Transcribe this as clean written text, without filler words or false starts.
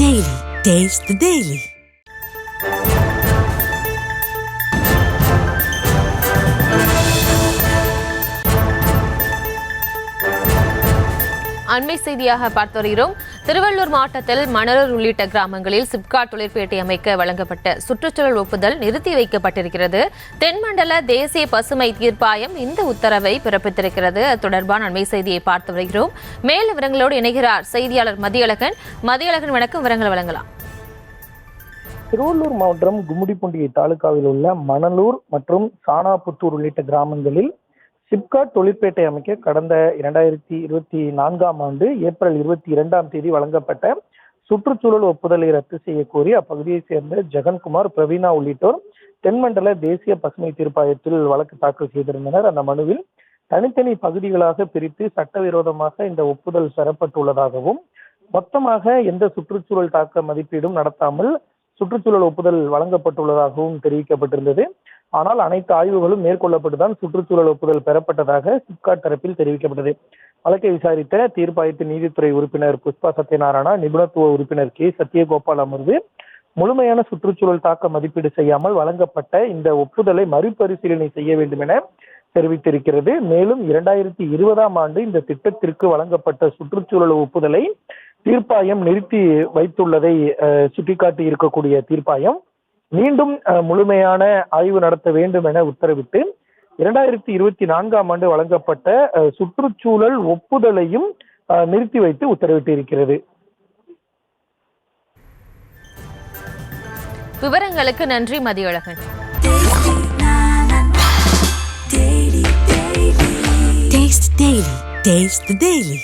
Daily. Taste the Daily. அண்மை செய்தியாக பார்த்து வருகிறோம். திருவள்ளூர் மாவட்டத்தில் மணலூர் உள்ளிட்ட கிராமங்களில் சிப்காட் தொழிற்பேட்டை அமைக்க வழங்கப்பட்ட சுற்றுச்சூழல் ஒப்புதல் நிறுத்தி வைக்கப்பட்டிருக்கிறது. தென்மண்டல தேசிய பசுமை தீர்ப்பாயம் இந்த உத்தரவை பிறப்பித்திருக்கிறது. அது தொடர்பான அண்மை செய்தியை பார்த்து வருகிறோம். மேல் விவரங்களோடு இணைகிறார் செய்தியாளர் மதியழகன். வணக்கம், விவரங்களை வழங்கலாம். திருவள்ளூர் மாவட்டம் கும்மிடிப்பூண்டி தாலுகாவில் உள்ள மணலூர் மற்றும் சானாபுத்தூர் உள்ளிட்ட கிராமங்களில் சிப்காட் தொழிற்பேட்டை அமைக்க கடந்த 2024ஆம் ஆண்டு ஏப்ரல் 22ஆம் தேதி வழங்கப்பட்ட சுற்றுச்சூழல் ஒப்புதலை ரத்து செய்ய கோரி அப்பகுதியைச் சேர்ந்த ஜெகன்குமார், பிரவீனா உள்ளிட்டோர் தென்மண்டல தேசிய பசுமை தீர்ப்பாயத்தில் வழக்கு தாக்கல் செய்திருந்தனர். அந்த மனுவில் தனித்தனி பகுதிகளாக பிரித்து சட்டவிரோதமாக இந்த ஒப்புதல் பெறப்பட்டுள்ளதாகவும், மொத்தமாக எந்த சுற்றுச்சூழல் தாக்க மதிப்பீடும் நடத்தாமல் சுற்றுச்சூழல் ஒப்புதல் வழங்கப்பட்டுள்ளதாகவும் தெரிவிக்கப்பட்டிருந்தது. ஆனால் அனைத்து ஆய்வுகளும் மேற்கொள்ளப்பட்டுதான் சுற்றுச்சூழல் ஒப்புதல் பெறப்பட்டதாக சிப்காட் தரப்பில் தெரிவிக்கப்பட்டது. வழக்கை விசாரித்த தீர்ப்பாயத்தின் நீதித்துறை உறுப்பினர் புஷ்பா சத்யநாராயணா, நிபுணத்துவ உறுப்பினர் கே சத்யகோபால் அமர்வு முழுமையான சுற்றுச்சூழல் தாக்க மதிப்பீடு செய்யாமல் வழங்கப்பட்ட இந்த ஒப்புதலை மறுபரிசீலனை செய்ய வேண்டும் என தெரிவித்திருக்கிறது. மேலும் 2020ஆம் ஆண்டு இந்த திட்டத்திற்கு வழங்கப்பட்ட சுற்றுச்சூழல் ஒப்புதலை தீர்ப்பாயம் நிறுத்தி வைத்துள்ளதை சுட்டிக்காட்டி இருக்கக்கூடிய தீர்ப்பாயம் மீண்டும் முழுமையான ஆய்வு நடத்த வேண்டும் என உத்தரவிட்டு 2024ஆம் ஆண்டு வழங்கப்பட்ட சுற்றுச்சூழல் ஒப்புதலையும் நிறுத்தி வைத்து உத்தரவிட்டு இருக்கிறது. விவரங்களுக்கு நன்றி மதியழகன். Taste the Daily.